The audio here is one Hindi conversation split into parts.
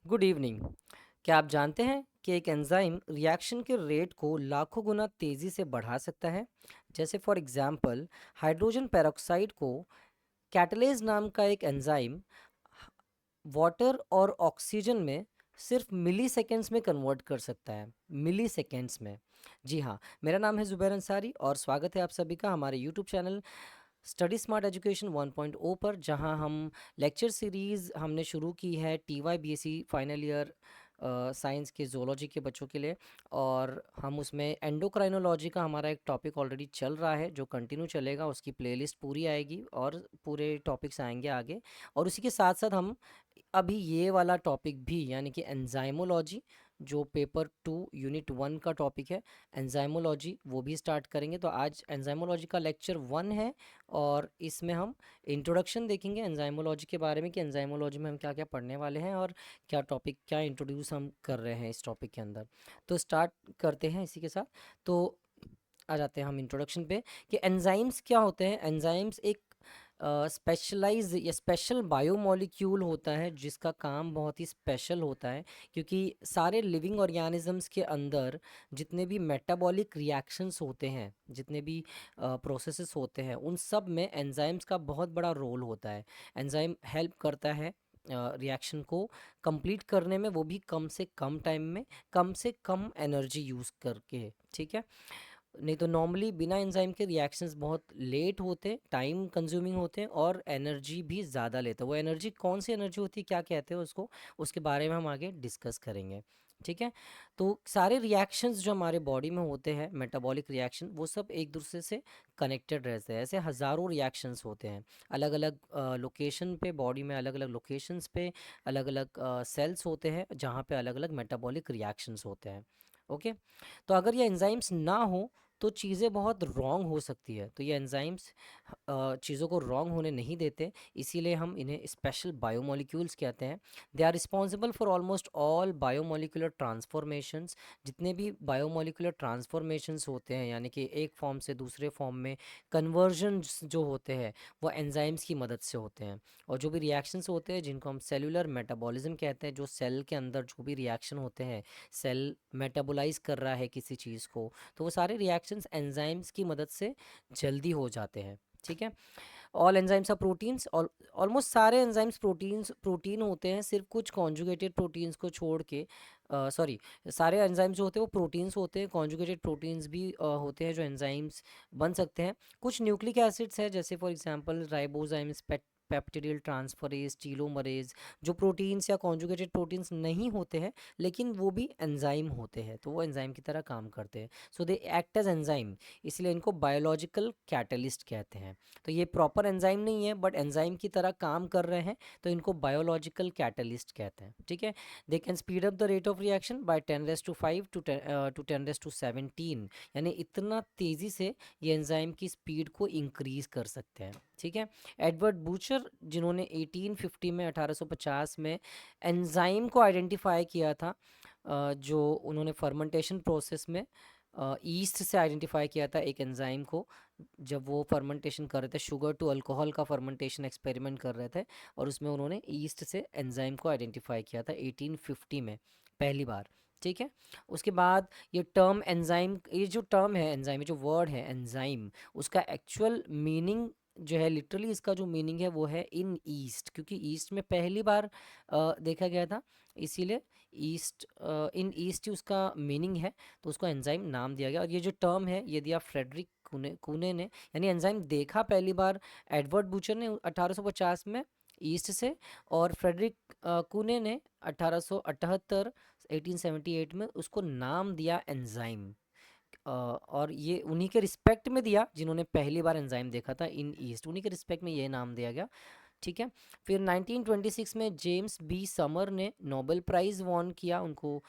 Good evening. क्या आप जानते हैं कि एक एंजाइम रिएक्शन के रेट को लाखों गुना तेज़ी से बढ़ा सकता है? जैसे फॉर एग्जांपल, हाइड्रोजन पेरोक्साइड को कैटलेज नाम का एक एंजाइम वाटर और ऑक्सीजन में सिर्फ मिली सेकेंड्स में कन्वर्ट कर सकता है। मिली सेकेंड्स में। जी हाँ, मेरा नाम है ज़ुबैर अंसारी और स्वागत है आप सभी का हमारे YouTube channel study smart education 1.0 पर, जहां हम लेक्चर सीरीज़ हमने शुरू की है TY BSc final year science के जोलॉजी के बच्चों के लिए। और हम उसमें एंडोक्राइनोलॉजी का हमारा एक टॉपिक ऑलरेडी चल रहा है जो कंटिन्यू चलेगा, उसकी प्लेलिस्ट पूरी आएगी और पूरे टॉपिक्स आएंगे आगे। और उसी के साथ साथ हम अभी ये वाला टॉपिक भी यानी कि एंजाइमोलॉजी, जो पेपर 2 यूनिट 1 का टॉपिक है, एंजाइमोलॉजी, वो भी स्टार्ट करेंगे। तो आज एंजाइमोलॉजी का लेक्चर 1 है और इसमें हम इंट्रोडक्शन देखेंगे एंजाइमोलॉजी के बारे में कि एंजाइमोलॉजी में हम क्या क्या पढ़ने वाले हैं और क्या टॉपिक क्या इंट्रोड्यूस हम कर रहे हैं इस टॉपिक के अंदर। तो स्टार्ट करते हैं इसी के साथ। तो आ जाते हैं हम इंट्रोडक्शन पे कि एंजाइम्स क्या होते हैं। एंजाइम्स एक स्पेशलाइज या स्पेशल बायोमोलिक्यूल होता है जिसका काम बहुत ही स्पेशल होता है, क्योंकि सारे लिविंग ऑर्गेनिजम्स के अंदर जितने भी मेटाबॉलिक रिएक्शंस होते हैं, जितने भी प्रोसेसेस होते हैं, उन सब में एंजाइम्स का बहुत बड़ा रोल होता है। एंजाइम हेल्प करता है रिएक्शन को कंप्लीट करने में, वो भी कम से कम टाइम में, कम से कम एनर्जी यूज़ करके। ठीक है। नहीं तो नॉर्मली बिना एंजाइम के रिएक्शंस बहुत लेट होते, टाइम कंज्यूमिंग होते हैं और एनर्जी भी ज़्यादा लेते हैं। वो एनर्जी कौन सी एनर्जी होती है, क्या कहते हैं उसको, उसके बारे में हम आगे डिस्कस करेंगे। ठीक है। तो सारे रिएक्शंस जो हमारे बॉडी में होते हैं, मेटाबॉलिक रिएक्शन, वो सब एक दूसरे से कनेक्टेड रहते हैं। ऐसे हज़ारों रिएक्शंस होते हैं अलग अलग लोकेशन पे, बॉडी में अलग अलग लोकेशंस पे अलग अलग सेल्स होते हैं जहाँ पे अलग अलग मेटाबॉलिक रिएक्शंस होते हैं। ओके। तो अगर ये एंजाइम्स ना हो तो चीज़ें बहुत रॉन्ग हो सकती है। तो ये एंजाइम्स चीज़ों को रॉन्ग होने नहीं देते, इसीलिए हम इन्हें स्पेशल बायोमोलिक्यूल्स कहते हैं। They are responsible for almost all biomolecular transformations. जितने भी बायोमोलिकुलर ट्रांसफॉर्मेशंस होते हैं, यानी कि एक फॉर्म से दूसरे फॉर्म में कन्वर्जन्स जो होते हैं, वो एंजाइम्स की मदद से होते हैं। और जो भी रिएक्शंस होते हैं जिनको हम सेलुलर मेटाबॉलिज्म कहते हैं, जो सेल के अंदर जो भी रिएक्शन होते हैं, सेल मेटाबोलाइज कर रहा है किसी चीज़ को, तो वो सारे रिएक्शंस एंजाइम्स की मदद से जल्दी हो जाते हैं। ठीक है। All enzymes are proteins. Almost सारे एंजाइम्स प्रोटीन होते हैं, सिर्फ कुछ कॉन्जुगेटेड प्रोटीन्स को छोड़ के। सॉरी, सारे एंजाइम्स जो होते हैं वो प्रोटीन्स होते हैं, कॉन्जुगेटेड प्रोटीन्स भी होते हैं जो एंजाइम्स बन सकते हैं। कुछ न्यूक्लिक एसिड्स हैं, जैसे for example ribozymes, peptidyl transferase, telomerase, जो प्रोटीन्स या कॉन्जुगेटेड प्रोटीन्स नहीं होते हैं लेकिन वो भी एंजाइम होते हैं, तो वो एंजाइम की तरह काम करते हैं। सो दे एक्ट एज एंजाइम, इसलिए इनको बायोलॉजिकल कैटलिस्ट कहते हैं। तो ये प्रॉपर एंजाइम नहीं है बट एंजाइम की तरह काम कर रहे हैं, तो इनको बायोलॉजिकल कैटलिस्ट कहते हैं। ठीक है। They can speed up the rate of reaction by 10⁻⁵ to 10⁻17, यानी इतना तेज़ी से ये एंजाइम की स्पीड को इंक्रीज कर सकते हैं। ठीक है। एडवर्ड बूचर, जिन्होंने 1850 में 1850 में एंजाइम को आइडेंटिफाई किया था, जो उन्होंने फर्मेंटेशन प्रोसेस में ईस्ट से आइडेंटिफाई किया था एक एंजाइम को, जब वो फर्मेंटेशन कर रहे थे, शुगर टू अल्कोहल का फर्मेंटेशन एक्सपेरिमेंट कर रहे थे, और उसमें उन्होंने ईस्ट से एंजाइम को आइडेंटिफाई किया था 1850 में पहली बार। ठीक है। उसके बाद ये टर्म एंजाइम, ये जो टर्म है एंजाइम, ये जो वर्ड है एंजाइम, उसका एक्चुअल मीनिंग जो है, लिटरली इसका जो मीनिंग है वो है इन ईस्ट, क्योंकि ईस्ट में पहली बार देखा गया था, इसीलिए ईस्ट, इन ईस्ट ही उसका मीनिंग है, तो उसको एंजाइम नाम दिया गया। और ये जो टर्म है ये दिया फ्रेडरिक कूने ने, यानी एंजाइम देखा पहली बार एडवर्ड बूचर ने 1850 में ईस्ट से, और फ्रेडरिक कूने ने 1878 1878 में उसको नाम दिया एंजाइम। और ये उन्हीं के रिस्पेक्ट में दिया जिन्होंने पहली बार एंजाइम देखा था इन ईस्ट, उन्हीं के रिस्पेक्ट में ये नाम दिया गया। ठीक है। फिर 1926 में जेम्स बी समर ने नोबेल प्राइज़ वॉन किया, उनको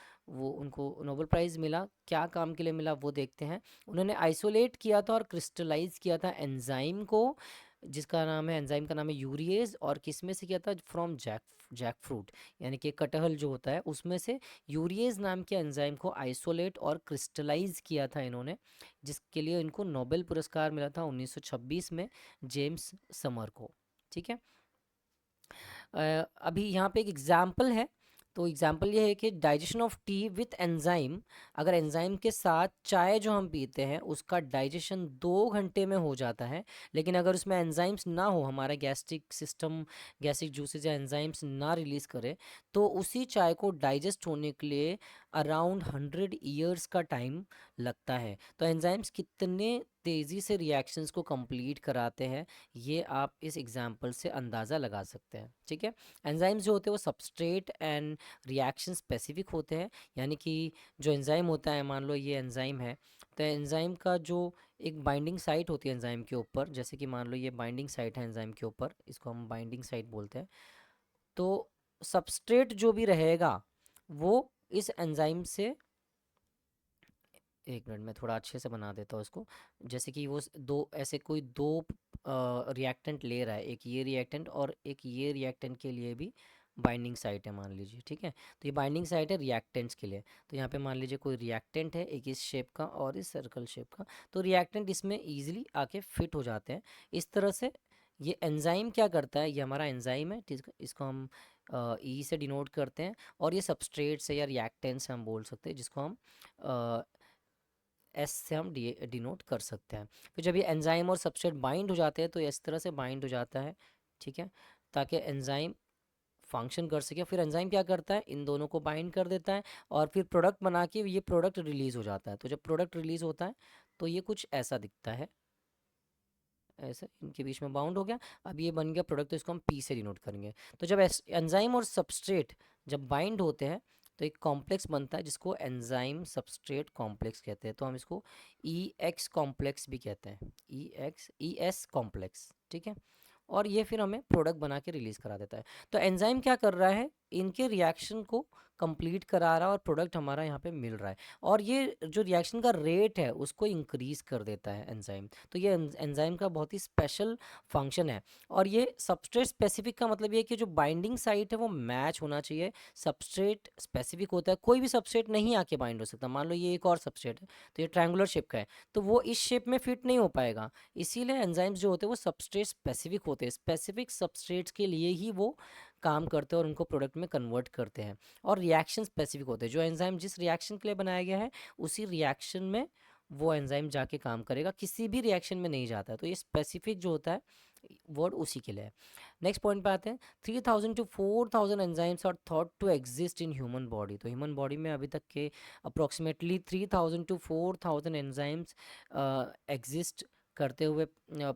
नोबेल प्राइज़ मिला। क्या काम के लिए मिला वो देखते हैं। उन्होंने आइसोलेट किया था और क्रिस्टलाइज किया था एंजाइम को, जिसका नाम है, एंजाइम का नाम है यूरिएज, और किस में से किया था, फ्रॉम जैक फ्रूट, यानी कि कटहल जो होता है उसमें से यूरिएज नाम के एंजाइम को आइसोलेट और क्रिस्टलाइज किया था इन्होंने, जिसके लिए इनको नोबेल पुरस्कार मिला था 1926 में जेम्स समर को। ठीक है। अभी यहाँ पे एक एग्जाम्पल है तो एग्जाम्पल ये है कि digestion of T with enzyme, अगर एंजाइम के साथ चाय जो हम पीते हैं उसका डाइजेशन 2 घंटे में हो जाता है, लेकिन अगर उसमें एंजाइम्स ना हो, हमारा गैस्ट्रिक सिस्टम गैस्ट्रिक जूसेज या एंजाइम्स ना रिलीज करे, तो उसी चाय को डाइजेस्ट होने के लिए अराउंड 100 ईयर्स का टाइम लगता है। तो एंजाइम्स कितने तेज़ी से रिएक्शंस को कंप्लीट कराते हैं, ये आप इस एग्जाम्पल से अंदाज़ा लगा सकते हैं। ठीक है, एंजाइम्स जो होते हैं वो सबस्ट्रेट एंड रिएक्शन स्पेसिफिक होते हैं, यानी कि जो एंजाइम होता है, मान लो ये एंजाइम है, तो एंजाइम का जो एक बाइंडिंग साइट होती है एंजाइम के ऊपर, जैसे कि मान लो ये बाइंडिंग साइट है एंजाइम के ऊपर, इसको हम बाइंडिंग साइट बोलते हैं। तो सबस्ट्रेट जो भी रहेगा वो इस एंजाइम से, एक मिनट में थोड़ा अच्छे से बना देता हूँ इसको, जैसे कि वो दो ऐसे कोई दो रिएक्टेंट ले रहा है, एक ये रिएक्टेंट और एक ये रिएक्टेंट के लिए भी बाइंडिंग साइट है मान लीजिए। ठीक है, तो ये बाइंडिंग साइट है रिएक्टेंट्स के लिए। तो यहाँ पे मान लीजिए कोई रिएक्टेंट है, एक इस शेप का और इस सर्कल शेप का, तो रिएक्टेंट इसमें ईजिली आके फिट हो जाते हैं इस तरह से। ये एंजाइम क्या करता है, ये हमारा एंजाइम है, इसको हम ई से डिनोट करते हैं, और ये सबस्ट्रेट से या रिएक्टेंट से हम बोल सकते हैं, जिसको हम एस से हम डिनोट कर सकते हैं। फिर जब ये एंजाइम और सबस्ट्रेट बाइंड हो जाते हैं तो ये इस तरह से बाइंड हो जाता है। ठीक है, ताकि एंजाइम फंक्शन कर सके। फिर एंजाइम क्या करता है, इन दोनों को बाइंड कर देता है और फिर प्रोडक्ट बना के ये प्रोडक्ट रिलीज हो जाता है। तो जब प्रोडक्ट रिलीज होता है तो ये कुछ ऐसा दिखता है, ऐसे इनके बीच में बाउंड हो गया। अब ये बन गया प्रोडक्ट, तो इसको हम पी से डिनोट करेंगे। तो जब एंजाइम और सबस्ट्रेट जब बाइंड होते हैं तो एक कॉम्प्लेक्स बनता है जिसको एंजाइम सबस्ट्रेट कॉम्प्लेक्स कहते हैं। तो हम इसको ई एक्स कॉम्प्लेक्स भी कहते हैं, ई एस कॉम्प्लेक्स। ठीक है, और ये फिर हमें प्रोडक्ट बना के रिलीज करा देता है। तो एंजाइम क्या कर रहा है, इनके रिएक्शन को कंप्लीट करा रहा है और प्रोडक्ट हमारा यहाँ पे मिल रहा है, और ये जो रिएक्शन का रेट है उसको इंक्रीज कर देता है एंजाइम। तो ये एंजाइम का बहुत ही स्पेशल फंक्शन है। और ये सबस्ट्रेट स्पेसिफिक का मतलब ये कि जो बाइंडिंग साइट है वो मैच होना चाहिए, सबस्ट्रेट स्पेसिफिक होता है, कोई भी सबस्ट्रेट नहीं आके बाइंड हो सकता। मान लो ये एक और सबस्ट्रेट है, तो ये ट्रायंगुलर शेप का है, तो वो इस शेप में फिट नहीं हो पाएगा। इसीलिए एंजाइम्स जो होते हैं वो सबस्ट्रेट स्पेसिफिक होते हैं, स्पेसिफिक सबस्ट्रेट्स के लिए ही वो काम करते हैं और उनको प्रोडक्ट में कन्वर्ट करते हैं। और रिएक्शन स्पेसिफिक होते हैं, जो एंजाइम जिस रिएक्शन के लिए बनाया गया है उसी रिएक्शन में वो एंजाइम जाके काम करेगा, किसी भी रिएक्शन में नहीं जाता है। तो ये स्पेसिफिक जो होता है वर्ड उसी के लिए है। नेक्स्ट पॉइंट पे आते हैं, 3000 to 4000 enzymes are thought to exist in human body. तो ह्यूमन बॉडी में अभी तक के अप्रोक्सीमेटली 3000 to 4000 एंजाइम्स एग्जिस्ट करते हुए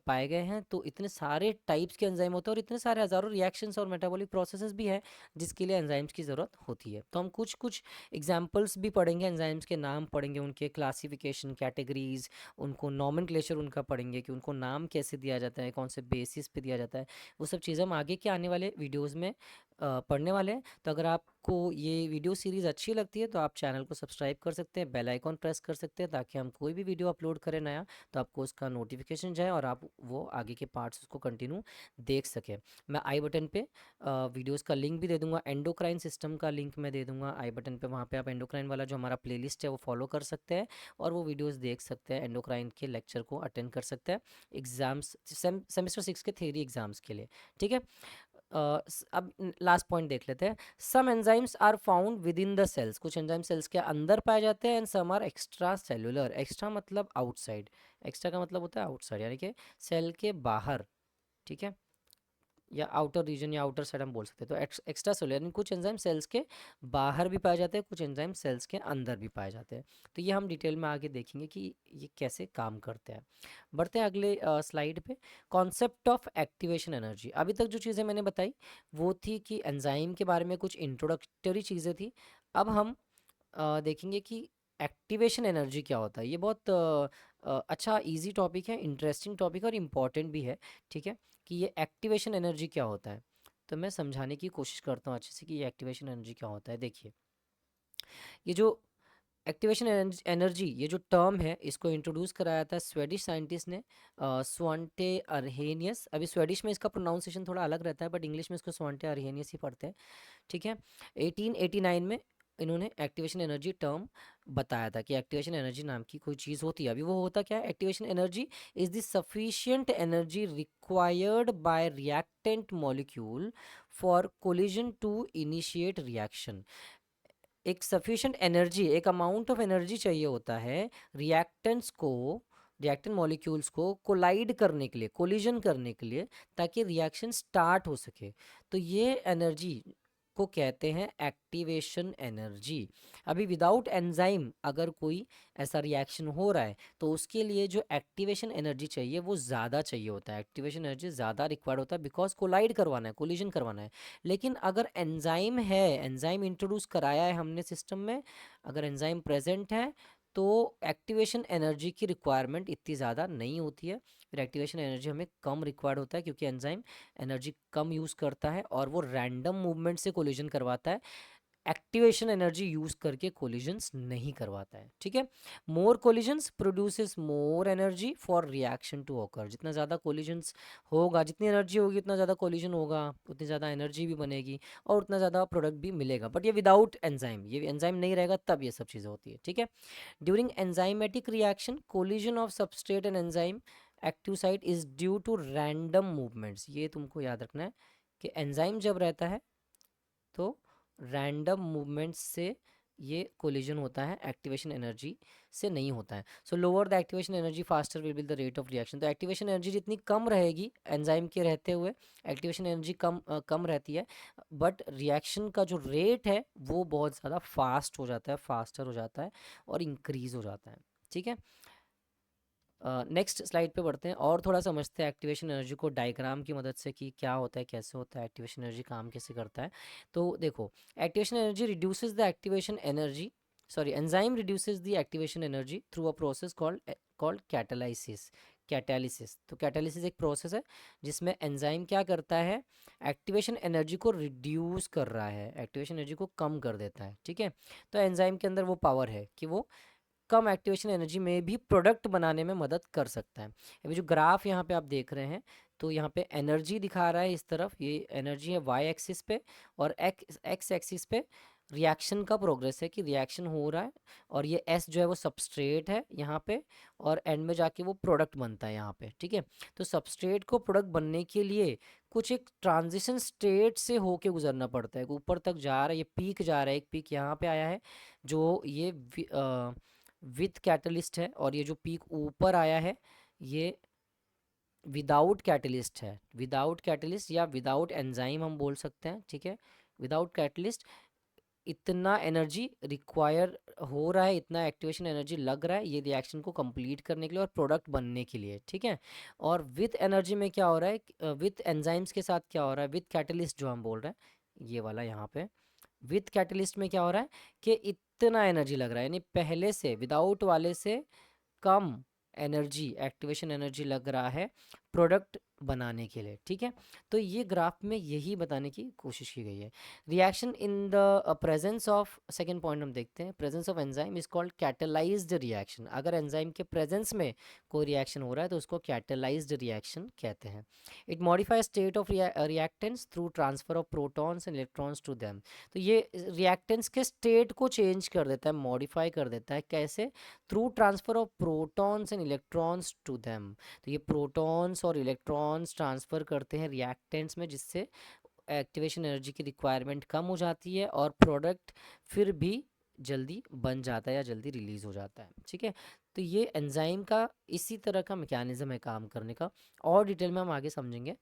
पाए गए हैं। तो इतने सारे टाइप्स के एंजाइम होते हैं और इतने सारे हज़ारों रिएक्शंस और मेटाबॉलिक प्रोसेसेस भी है जिसके लिए एंजाइम्स की ज़रूरत होती है। तो हम कुछ कुछ एग्जांपल्स भी पढ़ेंगे, एंजाइम्स के नाम पढ़ेंगे, उनके क्लासिफिकेशन, कैटेगरीज, उनको नॉमेनक्लेचर उनका पढ़ेंगे कि उनको नाम कैसे दिया जाता है, कौन से बेसिस पे दिया जाता है। वो सब चीज़ें हम आगे के आने वाले वीडियोज़ में पढ़ने वाले हैं। तो अगर आपको ये वीडियो सीरीज़ अच्छी लगती है तो आप चैनल को सब्सक्राइब कर सकते हैं, बेल आइकॉन प्रेस कर सकते हैं, ताकि हम कोई भी वीडियो अपलोड करें नया तो आपको उसका नोटिफिकेशन जाए और आप वो आगे के पार्ट्स उसको कंटिन्यू देख सकें। मैं आई बटन पे वीडियोस का लिंक भी दे दूंगा, एंडोक्राइन सिस्टम का लिंक मैं दे दूंगा आई बटन पे, वहाँ पे आप एंडोक्राइन वाला जो हमारा प्लेलिस्ट है वो फॉलो कर सकते हैं और वो वीडियोस देख सकते हैं, एंडोक्राइन के लेक्चर को अटेंड कर सकते हैं एग्जाम्स सेमेस्टर 6 के थ्योरी एग्जाम्स के लिए। ठीक है, अब लास्ट पॉइंट देख लेते हैं। Some enzymes are found within the cells, कुछ एंजाइम सेल्स के अंदर पाए जाते हैं, and some are extracellular. Extra मतलब आउटसाइड, एक्स्ट्रा का मतलब होता है आउटसाइड, यानी कि सेल के बाहर। ठीक है, या आउटर रीजन या आउटर साइड हम बोल सकते हैं। तो एक्स्ट्रा सेलुलर यानी कुछ एंजाइम सेल्स के बाहर भी पाए जाते हैं, कुछ एंजाइम सेल्स के अंदर भी पाए जाते हैं। तो ये हम डिटेल में आगे देखेंगे कि ये कैसे काम करते हैं। बढ़ते हैं अगले स्लाइड पे। Concept of activation energy. अभी तक जो चीज़ें मैंने बताई वो थी कि एंजाइम के बारे में कुछ इंट्रोडक्टरी चीज़ें थी। अब हम देखेंगे कि एक्टिवेशन एनर्जी क्या होता है। ये बहुत अच्छा इजी टॉपिक है, इंटरेस्टिंग टॉपिक है और इम्पॉर्टेंट भी है। ठीक है, कि ये एक्टिवेशन एनर्जी क्या होता है, तो मैं समझाने की कोशिश करता हूँ अच्छे से कि ये एक्टिवेशन एनर्जी क्या होता है। देखिए, ये जो एक्टिवेशन एनर्जी, ये जो टर्म है इसको इंट्रोड्यूस कराया था स्वेडिश साइंटिस्ट ने, स्वांटे अरहेनियस। अभी स्वेडिश में इसका प्रोनाउंसिएशन थोड़ा अलग रहता है बट इंग्लिश में इसको स्वांटे अरहेनियस ही पढ़ते हैं। ठीक है, 1889 में इन्होंने एक्टिवेशन एनर्जी टर्म बताया था कि एक्टिवेशन एनर्जी नाम की कोई चीज़ होती है। अभी वो होता क्या है, activation energy is the sufficient energy required by reactant molecule for collision to initiate reaction. एक सफिशिएंट एनर्जी, एक अमाउंट ऑफ एनर्जी चाहिए होता है रिएक्टेंट्स को, रिएक्टेंट मॉलिक्यूल्स को कोलाइड करने के लिए, कोलिजन करने के लिए, ताकि रिएक्शन स्टार्ट हो सके। तो ये एनर्जी को कहते हैं एक्टिवेशन एनर्जी। अभी विदाउट एंजाइम अगर कोई ऐसा रिएक्शन हो रहा है तो उसके लिए जो एक्टिवेशन एनर्जी चाहिए वो ज़्यादा चाहिए होता है, एक्टिवेशन एनर्जी ज़्यादा रिक्वायर्ड होता है, बिकॉज कोलाइड करवाना है, कोलिजन करवाना है। लेकिन अगर एंजाइम है, एंजाइम इंट्रोड्यूस कराया है हमने सिस्टम में, अगर एंजाइम प्रेजेंट है तो एक्टिवेशन एनर्जी की रिक्वायरमेंट इतनी ज़्यादा नहीं होती है। फिर एक्टिवेशन एनर्जी हमें कम रिक्वायर्ड होता है क्योंकि एंजाइम एनर्जी कम यूज़ करता है और वो रैंडम मूवमेंट से कोलिजन करवाता है, एक्टिवेशन एनर्जी यूज करके कोलिजन्स नहीं करवाता है। ठीक है, more collisions produces more energy for reaction to occur. जितना ज़्यादा कोलिजन्स होगा, जितनी एनर्जी होगी उतना ज़्यादा कोलिजन होगा, उतनी ज़्यादा एनर्जी भी बनेगी और उतना ज़्यादा प्रोडक्ट भी मिलेगा। बट ये विदाउट एंजाइम, ये एंजाइम नहीं रहेगा तब ये सब चीज़ें होती है। ठीक है, during enzymatic reaction collision of substrate and enzyme active site is due to random movements. ये तुमको याद रखना है कि एंजाइम जब रहता है तो रैंडम मूवमेंट्स से ये कोलिजन होता है, एक्टिवेशन एनर्जी से नहीं होता है। सो lower the activation energy faster will be the rate of reaction. तो एक्टिवेशन एनर्जी जितनी कम रहेगी एंजाइम के रहते हुए, एक्टिवेशन एनर्जी कम रहती है, बट रिएक्शन का जो रेट है वो बहुत ज़्यादा फास्ट हो जाता है, फास्टर हो जाता है और इंक्रीज हो जाता है। ठीक है, नेक्स्ट स्लाइड पे बढ़ते हैं और थोड़ा समझते हैं एक्टिवेशन एनर्जी को डायग्राम की मदद से कि क्या होता है, कैसे होता है, एक्टिवेशन एनर्जी काम कैसे करता है। तो देखो, activation energy reduces the activation energy, sorry enzyme reduces the activation energy through a process called catalysis. Catalysis, तो कैटालिसिस एक प्रोसेस है जिसमें एंजाइम क्या करता है, एक्टिवेशन एनर्जी को रिड्यूस कर रहा है, एक्टिवेशन एनर्जी को कम कर देता है। ठीक है, तो एंजाइम के अंदर वो पावर है कि वो कम एक्टिवेशन एनर्जी में भी प्रोडक्ट बनाने में मदद कर सकता है। अभी जो ग्राफ यहाँ पे आप देख रहे हैं तो यहाँ पे एनर्जी दिखा रहा है, इस तरफ ये एनर्जी है वाई एक्सिस पे, और एक्स एक्सिस पे रिएक्शन का प्रोग्रेस है कि रिएक्शन हो रहा है, और ये एस जो है वो सबस्ट्रेट है यहाँ पे, और एंड में जाके वो प्रोडक्ट बनता है यहाँ पे। ठीक है, तो सबस्ट्रेट को प्रोडक्ट बनने के लिए कुछ एक ट्रांजिशन स्टेट से होके गुजरना पड़ता है, ऊपर तक जा रहा है, ये पीक जा रहा है, एक पीक यहाँ पे आया है जो ये विथ कैटलिस्ट है, और ये जो पीक ऊपर आया है ये विदाउट कैटलिस्ट है, विदाउट कैटलिस्ट या विदाउट एंजाइम हम बोल सकते हैं। ठीक है, विदाउट कैटलिस्ट इतना एनर्जी रिक्वायर हो रहा है, इतना एक्टिवेशन एनर्जी लग रहा है ये रिएक्शन को कंप्लीट करने के लिए और प्रोडक्ट बनने के लिए। ठीक है, और विथ एनर्जी में क्या हो रहा है, विथ एंजाइम्स के साथ क्या हो रहा है, विथ कैटलिस्ट जो हम बोल रहे हैं ये वाला यहाँ पे, विथ कैटलिस्ट में क्या हो रहा है कि इतना एनर्जी लग रहा है, यानी पहले से विदाउट वाले से कम एनर्जी, एक्टिवेशन एनर्जी लग रहा है प्रोडक्ट बनाने के लिए। ठीक है, तो ये ग्राफ में यही बताने की कोशिश की गई है। Reaction in the presence of, second point हम देखते हैं, presence of enzyme is called catalysed reaction. अगर एंजाइम के प्रेजेंस में कोई रिएक्शन हो रहा है तो उसको कैटलाइज्ड रिएक्शन कहते हैं। It modify state of reactants through transfer of protons and electrons to them. तो ये रिएक्टेंट्स के स्टेट को चेंज कर देता है, मॉडिफाई कर देता है, कैसे, through transfer of protons and electrons to them. तो ये प्रोटॉन्स और इलेक्ट्रॉन्स ट्रांसफ़र करते हैं रिएक्टेंट्स में, जिससे एक्टिवेशन एनर्जी की रिक्वायरमेंट कम हो जाती है और प्रोडक्ट फिर भी जल्दी बन जाता है या जल्दी रिलीज़ हो जाता है। ठीक है, तो ये एंजाइम का इसी तरह का मैकेनिज्म है काम करने का, और डिटेल में हम आगे समझेंगे।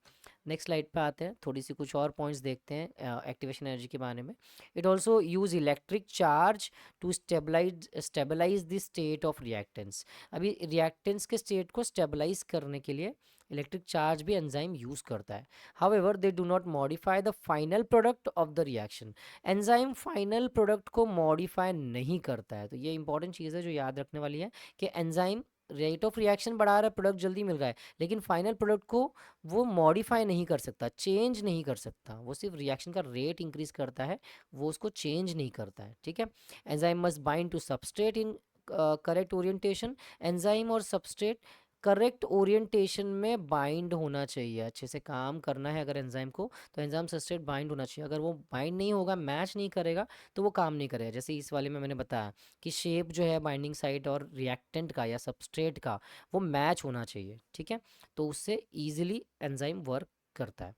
नेक्स्ट स्लाइड पे आते हैं, थोड़ी सी कुछ और पॉइंट्स देखते हैं एक्टिवेशन एनर्जी के बारे में। It also use electric charge to stabilise the state of reactants. अभी रिएक्टेंट्स के स्टेट को स्टेबलाइज करने के लिए इलेक्ट्रिक चार्ज भी एंजाइम यूज करता है। However they do not modify the final product of the reaction. Enzyme final product को मॉडिफाई नहीं करता है। तो ये इंपॉर्टेंट चीज़ है जो याद रखने वाली है कि एंजाइम रेट ऑफ रिएक्शन बढ़ा रहा है, प्रोडक्ट जल्दी मिल रहा है, लेकिन फाइनल प्रोडक्ट को वो मॉडिफाई नहीं कर सकता, चेंज नहीं कर सकता, वो सिर्फ रिएक्शन का रेट इंक्रीज करता है, वो उसको चेंज नहीं करता है। ठीक है, enzyme must bind to substrate in correct orientation. Enzyme और सबस्ट्रेट करेक्ट ओरिएंटेशन में बाइंड होना चाहिए, अच्छे से काम करना है अगर एंजाइम को, तो एंजाइम सबस्ट्रेट बाइंड होना चाहिए। अगर वो बाइंड नहीं होगा, मैच नहीं करेगा, तो वो काम नहीं करेगा। जैसे इस वाले में मैंने बताया कि शेप जो है बाइंडिंग साइट और रिएक्टेंट का या सबस्ट्रेट का वो मैच होना चाहिए, ठीक है, तो उससे ईजिली एंजाइम वर्क करता है।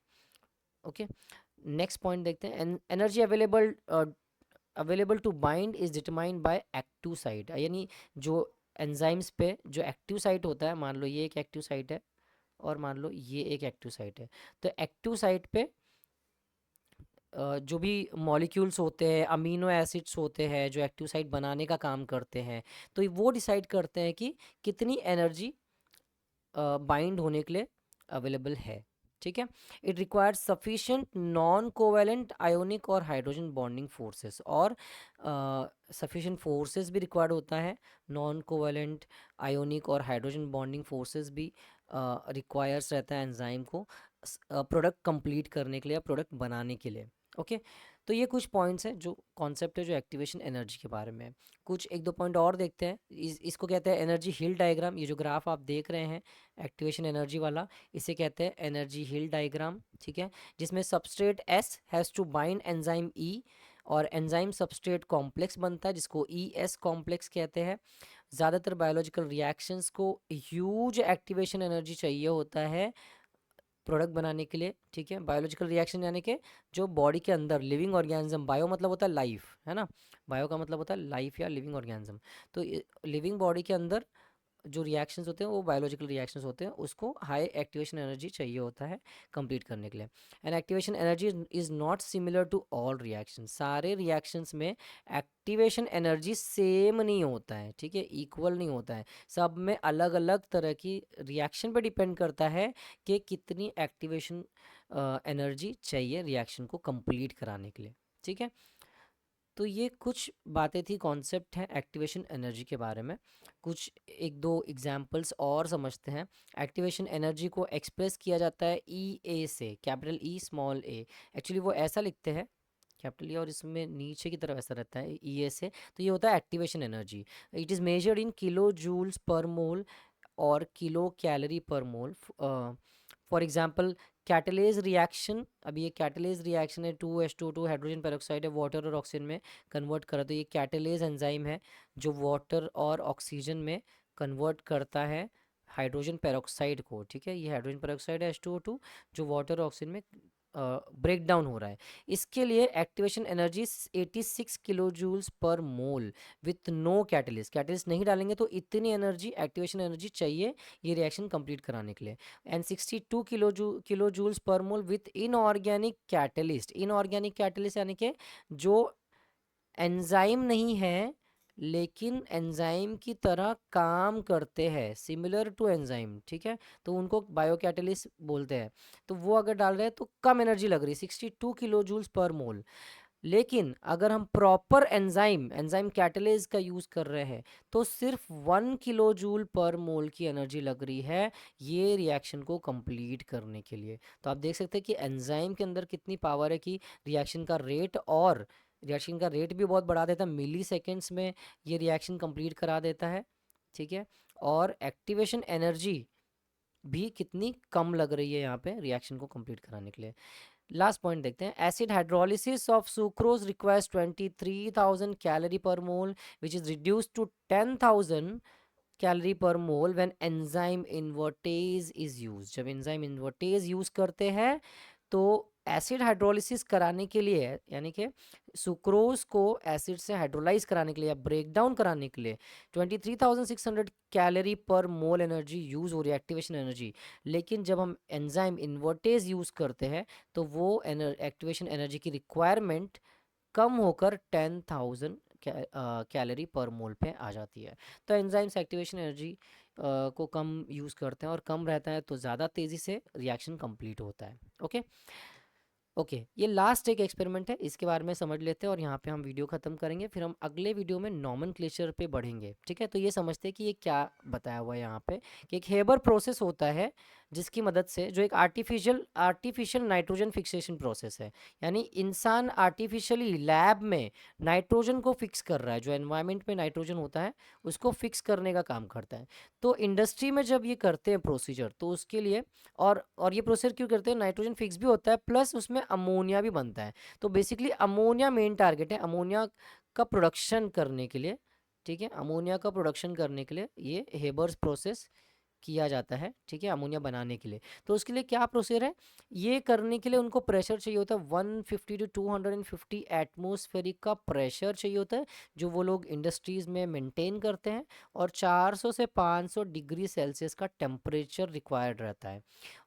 ओके, नेक्स्ट पॉइंट देखते हैं। Energy available to bind is determined by active site, यानी जो एंजाइम्स पे जो एक्टिव साइट होता है, मान लो ये एक एक्टिव साइट है और मान लो ये एक एक्टिव साइट है, तो एक्टिव साइट पे जो भी मॉलिक्यूल्स होते हैं, अमीनो एसिड्स होते हैं जो एक्टिव साइट बनाने का काम करते हैं, तो वो डिसाइड करते हैं कि कितनी एनर्जी बाइंड होने के लिए अवेलेबल है, ठीक है। It requires sufficient non covalent ionic और हाइड्रोजन बॉन्डिंग फोर्सेस, और सफिशिएंट फोर्सेस भी रिक्वायर्ड होता है, नॉन कोवेलेंट आयोनिक और हाइड्रोजन बॉन्डिंग फोर्सेस भी रिक्वायर्स रहता है एंजाइम को प्रोडक्ट कंप्लीट करने के लिए या प्रोडक्ट बनाने के लिए। ओके, तो ये कुछ पॉइंट्स हैं, जो कॉन्सेप्ट है जो एक्टिवेशन एनर्जी के बारे में है। कुछ एक दो पॉइंट और देखते हैं। इसको कहते हैं एनर्जी हिल डायग्राम। ये जो ग्राफ आप देख रहे हैं एक्टिवेशन एनर्जी वाला, इसे कहते हैं एनर्जी हिल डायग्राम, ठीक है, जिसमें substrate S has to bind enzyme E और एंजाइम सबस्ट्रेट कॉम्प्लेक्स बनता है जिसको ई एस कॉम्प्लेक्स कहते हैं। ज़्यादातर बायोलॉजिकल रिएक्शंस को ह्यूज एक्टिवेशन एनर्जी चाहिए होता है प्रोडक्ट बनाने के लिए, ठीक है। बायोलॉजिकल रिएक्शन यानी कि जो बॉडी के अंदर लिविंग ऑर्गेनिज्म, बायो मतलब होता है लाइफ, है ना, बायो का मतलब होता है लाइफ या लिविंग ऑर्गेनिज्म, तो लिविंग बॉडी के अंदर जो रिएक्शंस होते हैं वो बायोलॉजिकल रिएक्शंस होते हैं, उसको हाई एक्टिवेशन एनर्जी चाहिए होता है कंप्लीट करने के लिए। And activation energy is not similar to all reactions. सारे रिएक्शंस में एक्टिवेशन एनर्जी सेम नहीं होता है, ठीक है, इक्वल नहीं होता है, सब में अलग अलग तरह की रिएक्शन पे डिपेंड करता है कि कितनी एक्टिवेशन एनर्जी चाहिए रिएक्शन को कंप्लीट कराने के लिए, ठीक है। तो ये कुछ बातें थी, कॉन्सेप्ट है एक्टिवेशन एनर्जी के बारे में। कुछ एक दो एग्जांपल्स और समझते हैं। एक्टिवेशन एनर्जी को एक्सप्रेस किया जाता है ई ए से, कैपिटल ई स्मॉल ए। एक्चुअली वो ऐसा लिखते हैं कैपिटल ई और इसमें नीचे की तरफ ऐसा रहता है ई ए से, तो ये होता है activation energy. It is measured in kilo joules per mole और kilo calorie per mole. For example catalase reaction, अभी ये कैटलेज रिएक्शन है, 2H2 हाइड्रोजन पेरोक्साइड है वाटर और ऑक्सीजन में कन्वर्ट करा, तो ये कैटलेज एंजाइम है जो वाटर और ऑक्सीजन में कन्वर्ट करता है हाइड्रोजन पेरोक्साइड को, ठीक है। ये हाइड्रोजन पेरोक्साइड है H2O2 जो वाटर और ऑक्सीजन में ब्रेक डाउन हो रहा है। इसके लिए activation energy 86 kilo joules per mole with no catalyst. Catalyst नहीं डालेंगे तो इतनी एनर्जी एक्टिवेशन एनर्जी चाहिए ये रिएक्शन कंप्लीट कराने के लिए। And 62 kilo joules per mole with inorganic catalyst. Inorganic catalyst यानी कि जो एंजाइम नहीं है लेकिन एंजाइम की तरह काम करते हैं, सिमिलर टू एंजाइम, ठीक है, तो उनको बायोकैटलिस्ट बोलते हैं। तो वो अगर डाल रहे हैं तो कम एनर्जी लग रही है, 62 किलो जूल्स पर मोल। लेकिन अगर हम प्रॉपर एंजाइम कैटलेज का यूज़ कर रहे हैं तो सिर्फ 1 किलो जूल पर मोल की एनर्जी लग रही है ये रिएक्शन को कंप्लीट करने के लिए। तो आप देख सकते हैं कि एंजाइम के अंदर कितनी पावर है कि रिएक्शन का रेट, और रिएक्शन का रेट भी बहुत बढ़ा देता है, मिली सेकेंड्स में ये रिएक्शन कंप्लीट करा देता है, ठीक है। और एक्टिवेशन एनर्जी भी कितनी कम लग रही है यहाँ पे रिएक्शन को कंप्लीट कराने के लिए। लास्ट पॉइंट देखते हैं। Acid hydrolysis of sucrose requires 23,000 calorie per mole which is reduced to 10,000 calorie per mole when enzyme invertase is use. जब एंजाइम इन्वर्टेज यूज करते हैं तो एसिड हाइड्रोलिसिस कराने के लिए, यानी कि सुक्रोज को एसिड से हाइड्रोलाइज कराने के लिए या ब्रेक डाउन कराने के लिए 23,600 कैलोरी पर मोल एनर्जी यूज हो रही है एक्टिवेशन एनर्जी। लेकिन जब हम एंजाइम इन्वर्टेज यूज करते हैं तो वो एक्टिवेशन एनर्जी की रिक्वायरमेंट कम होकर 10,000 कैलोरी पर मोल पे आ जाती है। तो एंजाइम्स एक्टिवेशन एनर्जी को कम यूज़ करते हैं और कम रहता है तो ज़्यादा तेज़ी से रिएक्शन कंप्लीट होता है। ओके ओके, ये लास्ट एक एक्सपेरिमेंट है, इसके बारे में समझ लेते हैं और यहाँ पे हम वीडियो ख़त्म करेंगे। फिर हम अगले वीडियो में नॉमेनक्लेचर पे बढ़ेंगे, ठीक है। तो ये समझते हैं कि ये क्या बताया हुआ है यहाँ पे कि एक हेबर प्रोसेस होता है जिसकी मदद से, जो एक आर्टिफिशियल नाइट्रोजन फिक्सेशन प्रोसेस है, यानी इंसान आर्टिफिशियली लैब में नाइट्रोजन को फिक्स कर रहा है, जो एनवायरनमेंट में नाइट्रोजन होता है उसको फिक्स करने का काम करता है। तो इंडस्ट्री में जब ये करते हैं प्रोसीजर, तो उसके लिए और ये प्रोसीजर क्यों करते हैं, नाइट्रोजन फिक्स भी होता है प्लस उसमें अमोनिया भी बनता है। तो बेसिकली अमोनिया मेन टारगेट है, अमोनिया का प्रोडक्शन करने के लिए, ठीक है, अमोनिया का प्रोडक्शन करने के लिए ये हेबर्स प्रोसेस किया जाता है, ठीक है, अमोनिया बनाने के लिए। तो उसके लिए क्या प्रोसीजर है, ये करने के लिए उनको प्रेशर चाहिए होता है 150 टू 250 एटमॉस्फेरिक का प्रेशर चाहिए होता है, जो वो लोग इंडस्ट्रीज में मेंटेन करते हैं, और 400 से 500 डिग्री सेल्सियस का टेम्परेचर रिक्वायर्ड रहता है,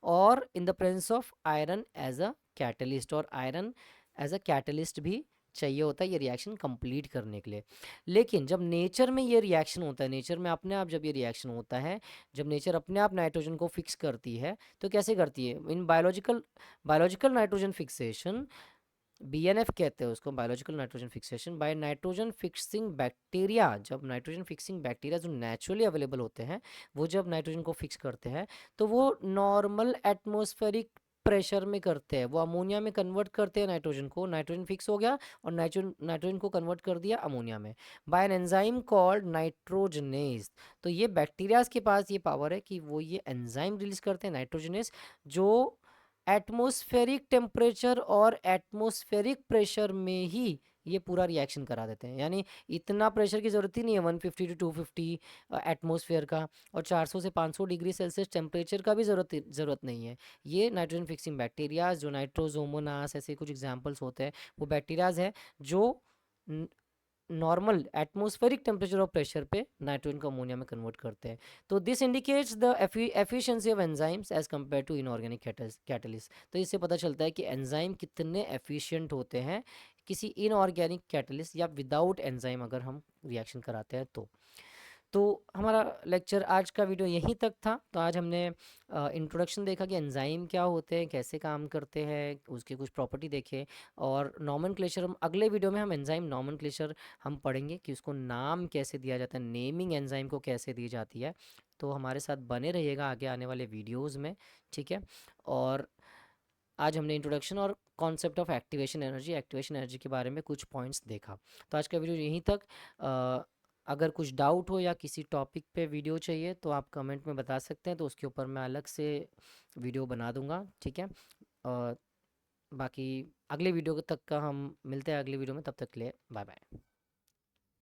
और in the presence of iron as a catalyst, और आयरन एज अ कैटलिस्ट भी चाहिए होता है ये रिएक्शन कंप्लीट करने के लिए। लेकिन जब नेचर में ये रिएक्शन होता है, नेचर में अपने आप जब ये रिएक्शन होता है, जब नेचर अपने आप नाइट्रोजन को फिक्स करती है, तो कैसे करती है, in biological nitrogen fixation, BNF कहते हैं उसको, biological nitrogen fixation by nitrogen fixing bacteria. जब नाइट्रोजन फिक्सिंग बैक्टीरिया जो नेचुरली अवेलेबल होते हैं, वो जब नाइट्रोजन को फिक्स करते हैं, तो वो नॉर्मल एटमॉस्फेरिक प्रेशर में करते हैं, वो अमोनिया में कन्वर्ट करते हैं नाइट्रोजन को, नाइट्रोजन फिक्स हो गया और नाइट्रोजन को कन्वर्ट कर दिया अमोनिया में by an enzyme called nitrogenase. तो ये बैक्टीरियाज के पास ये पावर है कि वो ये एंजाइम रिलीज करते हैं नाइट्रोजनेज, जो एटमॉस्फेरिक टेम्परेचर और एटमॉस्फेरिक प्रेशर में ही ये पूरा रिएक्शन करा देते हैं। यानी इतना प्रेशर की ज़रूरत ही नहीं है 150 टू 250 एटमॉस्फेयर का, और 400 से 500 डिग्री सेल्सियस टेम्परेचर का भी ज़रूरत नहीं है। ये नाइट्रोजन फिक्सिंग बैक्टीरियाज, जो नाइट्रोजोमोनास ऐसे कुछ एग्जाम्पल्स होते हैं, वो बैक्टीरियाज है जो नॉर्मल एटमॉस्फेरिक टेम्परेचर और प्रेशर पे नाइट्रोजन को अमोनिया में कन्वर्ट करते हैं। तो this indicates the efficiency of enzymes as compare to inorganic catalyst. तो इससे पता चलता है कि एंजाइम कितने एफिशिएंट होते हैं किसी इनऑर्गेनिक कैटलिस्ट या विदाउट एंजाइम अगर हम रिएक्शन कराते हैं तो हमारा लेक्चर आज का वीडियो यहीं तक था। तो आज हमने इंट्रोडक्शन देखा कि एंजाइम क्या होते हैं, कैसे काम करते हैं, उसके कुछ प्रॉपर्टी देखे, और नॉमेनक्लेचर हम अगले वीडियो में हम एंजाइम नॉमेनक्लेचर हम पढ़ेंगे कि उसको नाम कैसे दिया जाता है, नेमिंग एंजाइम को कैसे दी जाती है। तो हमारे साथ बने रहिएगा आगे आने वाले वीडियोज़ में, ठीक है। और आज हमने इंट्रोडक्शन और कॉन्सेप्ट ऑफ एक्टिवेशन एनर्जी के बारे में कुछ पॉइंट्स देखा। तो आज का वीडियो यहीं तक। अगर कुछ डाउट हो या किसी टॉपिक पे वीडियो चाहिए तो आप कमेंट में बता सकते हैं, तो उसके ऊपर मैं अलग से वीडियो बना दूंगा, ठीक है। और बाकी अगले वीडियो तक का हम मिलते हैं अगले वीडियो में, तब तक के लिए बाय बाय।